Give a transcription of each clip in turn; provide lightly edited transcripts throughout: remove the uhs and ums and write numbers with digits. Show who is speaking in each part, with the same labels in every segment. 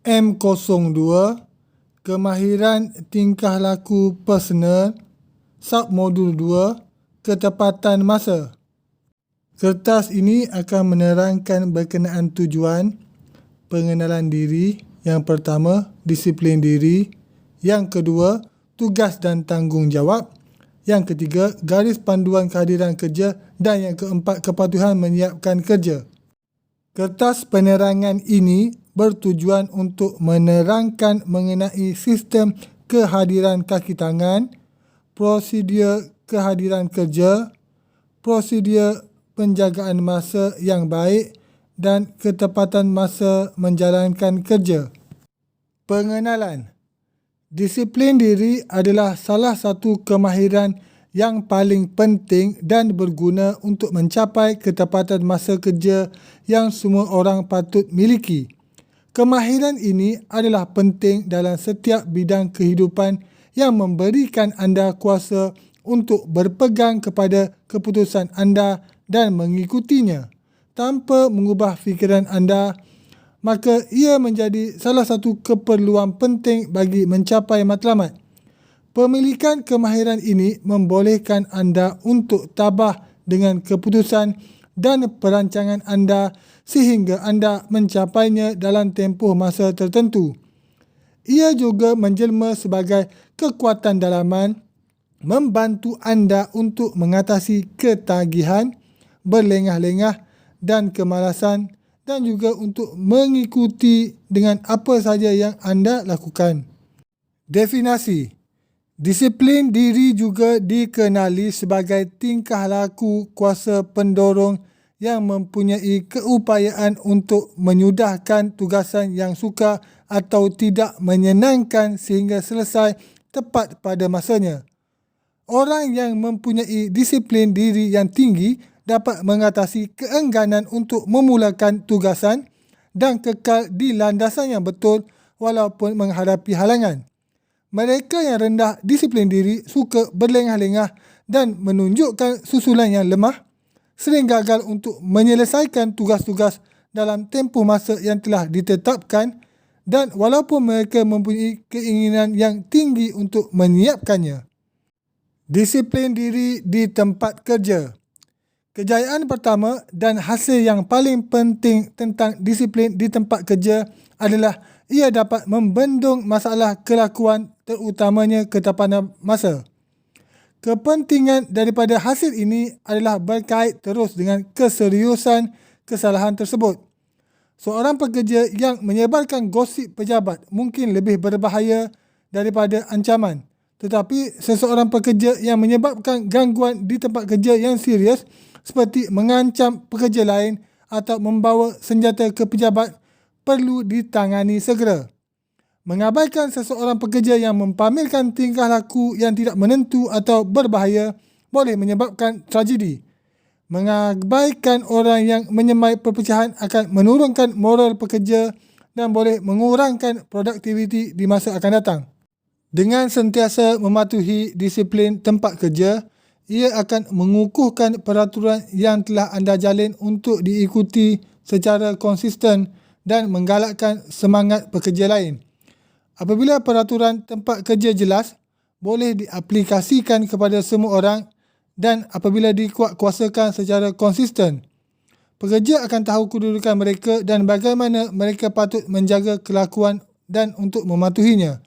Speaker 1: M02 Kemahiran tingkah laku personal. Submodul 2 Ketepatan masa. Kertas ini akan menerangkan berkenaan tujuan, pengenalan diri, yang pertama, disiplin diri, yang kedua, tugas dan tanggungjawab, yang ketiga, garis panduan kehadiran kerja, dan yang keempat, kepatuhan menyiapkan kerja. Kertas penerangan ini bertujuan untuk menerangkan mengenai sistem kehadiran kaki tangan, prosedur kehadiran kerja, prosedur penjagaan masa yang baik dan ketepatan masa menjalankan kerja. Pengenalan. Disiplin diri adalah salah satu kemahiran yang paling penting dan berguna untuk mencapai ketepatan masa kerja yang semua orang patut miliki. Kemahiran ini adalah penting dalam setiap bidang kehidupan yang memberikan anda kuasa untuk berpegang kepada keputusan anda dan mengikutinya tanpa mengubah fikiran anda, maka ia menjadi salah satu keperluan penting bagi mencapai matlamat. Pemilikan kemahiran ini membolehkan anda untuk tabah dengan keputusan dan perancangan anda sehingga anda mencapainya dalam tempoh masa tertentu. Ia juga menjelma sebagai kekuatan dalaman, membantu anda untuk mengatasi ketagihan, berlengah-lengah dan kemalasan, dan juga untuk mengikuti dengan apa saja yang anda lakukan. Definisi. Disiplin diri juga dikenali sebagai tingkah laku kuasa pendorong yang mempunyai keupayaan untuk menyudahkan tugasan yang sukar atau tidak menyenangkan sehingga selesai tepat pada masanya. Orang yang mempunyai disiplin diri yang tinggi dapat mengatasi keengganan untuk memulakan tugasan dan kekal di landasan yang betul walaupun menghadapi halangan. Mereka yang rendah disiplin diri suka berlengah-lengah dan menunjukkan susulan yang lemah, sering gagal untuk menyelesaikan tugas-tugas dalam tempoh masa yang telah ditetapkan, dan walaupun mereka mempunyai keinginan yang tinggi untuk menyiapkannya. Disiplin diri di tempat kerja. Kejayaan pertama dan hasil yang paling penting tentang disiplin di tempat kerja adalah ia dapat membendung masalah kelakuan, terutamanya ketepatan masa. Kepentingan daripada hasil ini adalah berkait terus dengan keseriusan kesalahan tersebut. Seorang pekerja yang menyebarkan gosip pejabat mungkin lebih berbahaya daripada ancaman. Tetapi seseorang pekerja yang menyebabkan gangguan di tempat kerja yang serius seperti mengancam pekerja lain atau membawa senjata ke pejabat perlu ditangani segera. Mengabaikan seseorang pekerja yang mempamerkan tingkah laku yang tidak menentu atau berbahaya boleh menyebabkan tragedi. Mengabaikan orang yang menyemai perpecahan akan menurunkan moral pekerja dan boleh mengurangkan produktiviti di masa akan datang. Dengan sentiasa mematuhi disiplin tempat kerja, ia akan mengukuhkan peraturan yang telah anda jalin untuk diikuti secara konsisten dan menggalakkan semangat pekerja lain. Apabila peraturan tempat kerja jelas, boleh diaplikasikan kepada semua orang dan apabila dikuatkuasakan secara konsisten, pekerja akan tahu kedudukan mereka dan bagaimana mereka patut menjaga kelakuan dan untuk mematuhinya.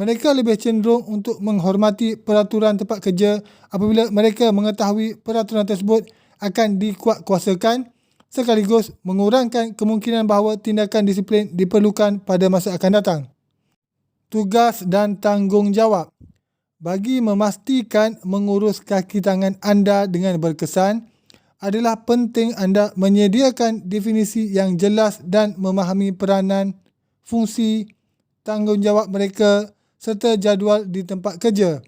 Speaker 1: Mereka lebih cenderung untuk menghormati peraturan tempat kerja apabila mereka mengetahui peraturan tersebut akan dikuatkuasakan, sekaligus mengurangkan kemungkinan bahawa tindakan disiplin diperlukan pada masa akan datang. Tugas dan tanggungjawab. Bagi memastikan mengurus kaki tangan anda dengan berkesan, adalah penting anda menyediakan definisi yang jelas dan memahami peranan, fungsi, tanggungjawab mereka serta jadual di tempat kerja.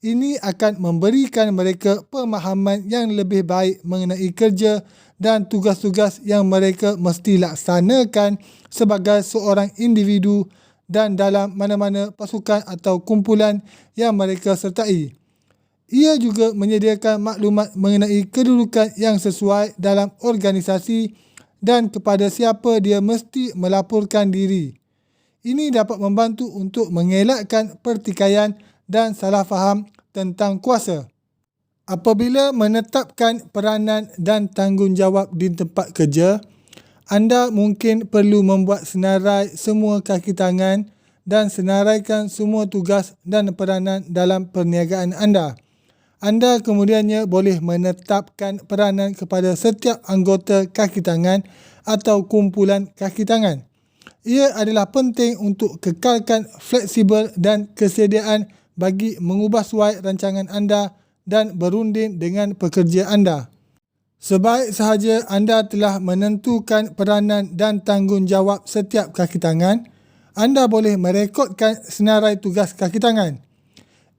Speaker 1: Ini akan memberikan mereka pemahaman yang lebih baik mengenai kerja dan tugas-tugas yang mereka mesti laksanakan sebagai seorang individu dan dalam mana-mana pasukan atau kumpulan yang mereka sertai. Ia juga menyediakan maklumat mengenai kedudukan yang sesuai dalam organisasi dan kepada siapa dia mesti melaporkan diri. Ini dapat membantu untuk mengelakkan pertikaian dan salah faham tentang kuasa. Apabila menetapkan peranan dan tanggungjawab di tempat kerja, anda mungkin perlu membuat senarai semua kaki tangan dan senaraikan semua tugas dan peranan dalam perniagaan anda. Anda kemudiannya boleh menetapkan peranan kepada setiap anggota kaki tangan atau kumpulan kaki tangan. Ia adalah penting untuk kekalkan fleksibel dan kesediaan bagi mengubah suai rancangan anda dan berunding dengan pekerja anda. Sebaik sahaja anda telah menentukan peranan dan tanggungjawab setiap kaki tangan, anda boleh merekodkan senarai tugas kaki tangan.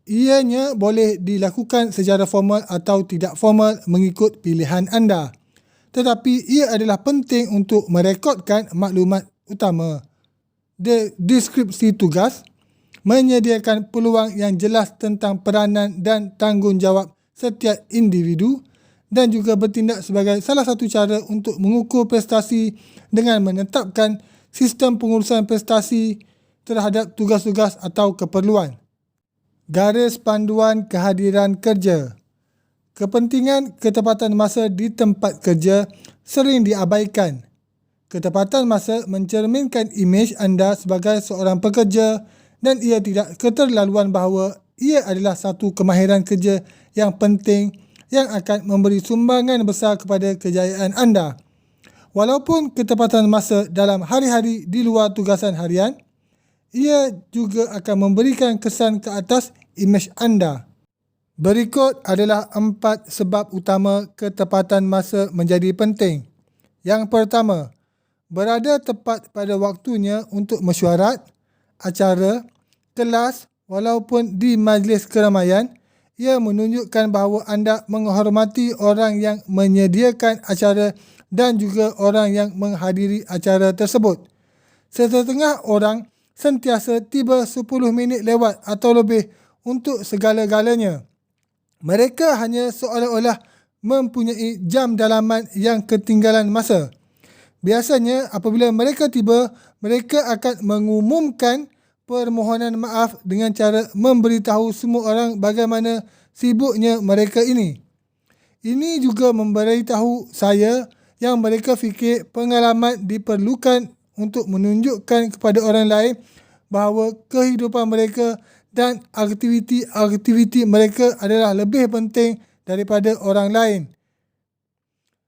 Speaker 1: Ianya boleh dilakukan secara formal atau tidak formal mengikut pilihan anda. Tetapi ia adalah penting untuk merekodkan maklumat utama. Deskripsi tugas menyediakan peluang yang jelas tentang peranan dan tanggungjawab setiap individu dan juga bertindak sebagai salah satu cara untuk mengukur prestasi dengan menetapkan sistem pengurusan prestasi terhadap tugas-tugas atau keperluan. Garis panduan kehadiran kerja. Kepentingan ketepatan masa di tempat kerja sering diabaikan. Ketepatan masa mencerminkan imej anda sebagai seorang pekerja dan ia tidak keterlaluan bahawa ia adalah satu kemahiran kerja yang penting yang akan memberi sumbangan besar kepada kejayaan anda. Walaupun ketepatan masa dalam hari-hari di luar tugasan harian, ia juga akan memberikan kesan ke atas imej anda. Berikut adalah 4 sebab utama ketepatan masa menjadi penting. Yang pertama, berada tepat pada waktunya untuk mesyuarat, acara, kelas walaupun di majlis keramaian. Ia menunjukkan bahawa anda menghormati orang yang menyediakan acara dan juga orang yang menghadiri acara tersebut. Setengah orang sentiasa tiba 10 minit lewat atau lebih untuk segala-galanya. Mereka hanya seolah-olah mempunyai jam dalaman yang ketinggalan masa. Biasanya apabila mereka tiba, mereka akan mengumumkan permohonan maaf dengan cara memberitahu semua orang bagaimana sibuknya mereka ini. Ini juga memberitahu saya yang mereka fikir pengalaman diperlukan untuk menunjukkan kepada orang lain bahawa kehidupan mereka dan aktiviti mereka adalah lebih penting daripada orang lain.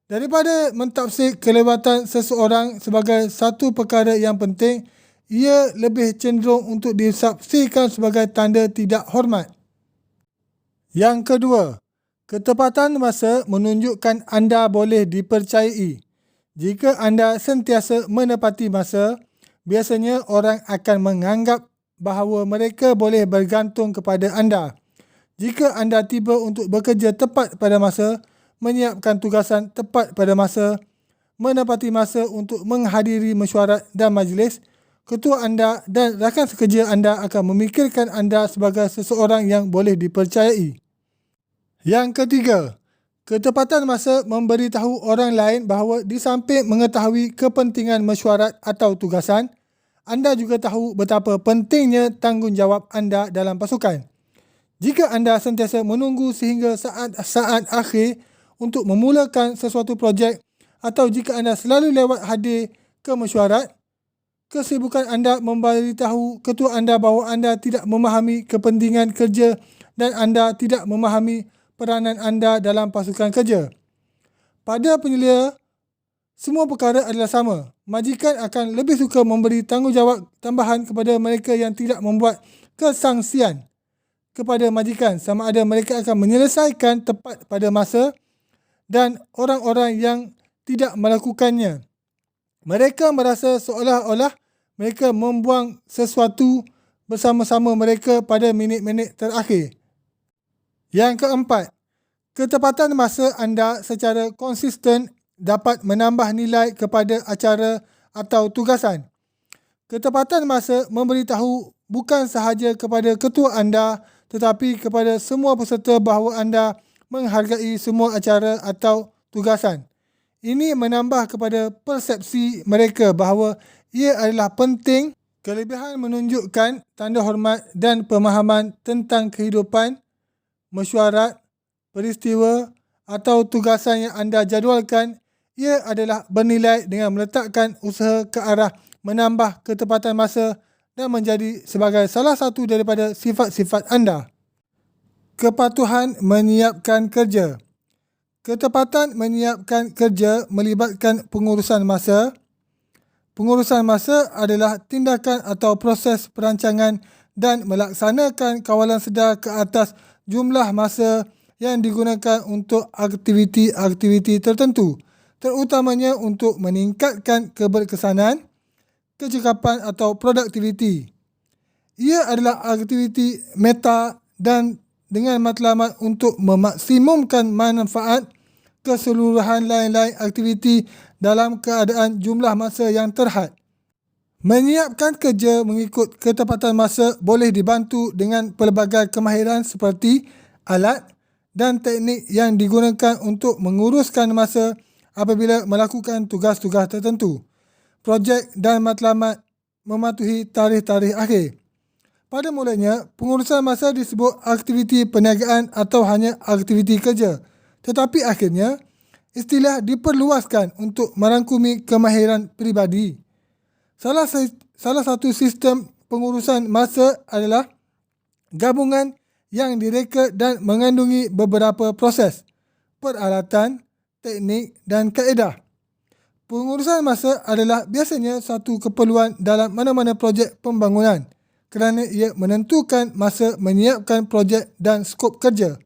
Speaker 1: Daripada mentafsir kelewatan seseorang sebagai satu perkara yang penting, ia lebih cenderung untuk ditafsirkan sebagai tanda tidak hormat. Yang kedua, ketepatan masa menunjukkan anda boleh dipercayai. Jika anda sentiasa menepati masa, biasanya orang akan menganggap bahawa mereka boleh bergantung kepada anda. Jika anda tiba untuk bekerja tepat pada masa, menyiapkan tugasan tepat pada masa, menepati masa untuk menghadiri mesyuarat dan majlis, ketua anda dan rakan sekerja anda akan memikirkan anda sebagai seseorang yang boleh dipercayai. Yang ketiga, ketepatan masa memberitahu orang lain bahawa di samping mengetahui kepentingan mesyuarat atau tugasan, anda juga tahu betapa pentingnya tanggungjawab anda dalam pasukan. Jika anda sentiasa menunggu sehingga saat-saat akhir untuk memulakan sesuatu projek atau jika anda selalu lewat hadir ke mesyuarat, kesibukan anda memberitahu ketua anda bahawa anda tidak memahami kepentingan kerja dan anda tidak memahami peranan anda dalam pasukan kerja. Pada penyelia, semua perkara adalah sama. Majikan akan lebih suka memberi tanggungjawab tambahan kepada mereka yang tidak membuat kesangsian kepada majikan sama ada mereka akan menyelesaikan tepat pada masa dan orang-orang yang tidak melakukannya. Mereka merasa seolah-olah mereka membuang sesuatu bersama-sama mereka pada minit-minit terakhir. Yang keempat, ketepatan masa anda secara konsisten dapat menambah nilai kepada acara atau tugasan. Ketepatan masa memberitahu bukan sahaja kepada ketua anda tetapi kepada semua peserta bahawa anda menghargai semua acara atau tugasan. Ini menambah kepada persepsi mereka bahawa ia adalah penting Kelebihan menunjukkan tanda hormat dan pemahaman tentang kehidupan, mesyuarat, peristiwa atau tugasan yang anda jadualkan. Ia adalah bernilai dengan meletakkan usaha ke arah menambah ketepatan masa dan menjadi sebagai salah satu daripada sifat-sifat anda. Kepatuhan menyiapkan kerja. Ketepatan menyiapkan kerja melibatkan pengurusan masa. Pengurusan masa adalah tindakan atau proses perancangan dan melaksanakan kawalan sedar ke atas jumlah masa yang digunakan untuk aktiviti-aktiviti tertentu, terutamanya untuk meningkatkan keberkesanan, kecekapan atau produktiviti. Ia adalah aktiviti meta dan dengan matlamat untuk memaksimumkan manfaat keseluruhan lain-lain aktiviti dalam keadaan jumlah masa yang terhad. Menyiapkan kerja mengikut ketepatan masa boleh dibantu dengan pelbagai kemahiran seperti alat dan teknik yang digunakan untuk menguruskan masa apabila melakukan tugas-tugas tertentu, projek dan matlamat mematuhi tarikh-tarikh akhir. Pada mulanya, pengurusan masa disebut aktiviti perniagaan atau hanya aktiviti kerja. Tetapi akhirnya, istilah diperluaskan untuk merangkumi kemahiran peribadi. Salah satu sistem pengurusan masa adalah gabungan yang direka dan mengandungi beberapa proses, peralatan, teknik dan kaedah. Pengurusan masa adalah biasanya satu keperluan dalam mana-mana projek pembangunan kerana ia menentukan masa menyiapkan projek dan skop kerja.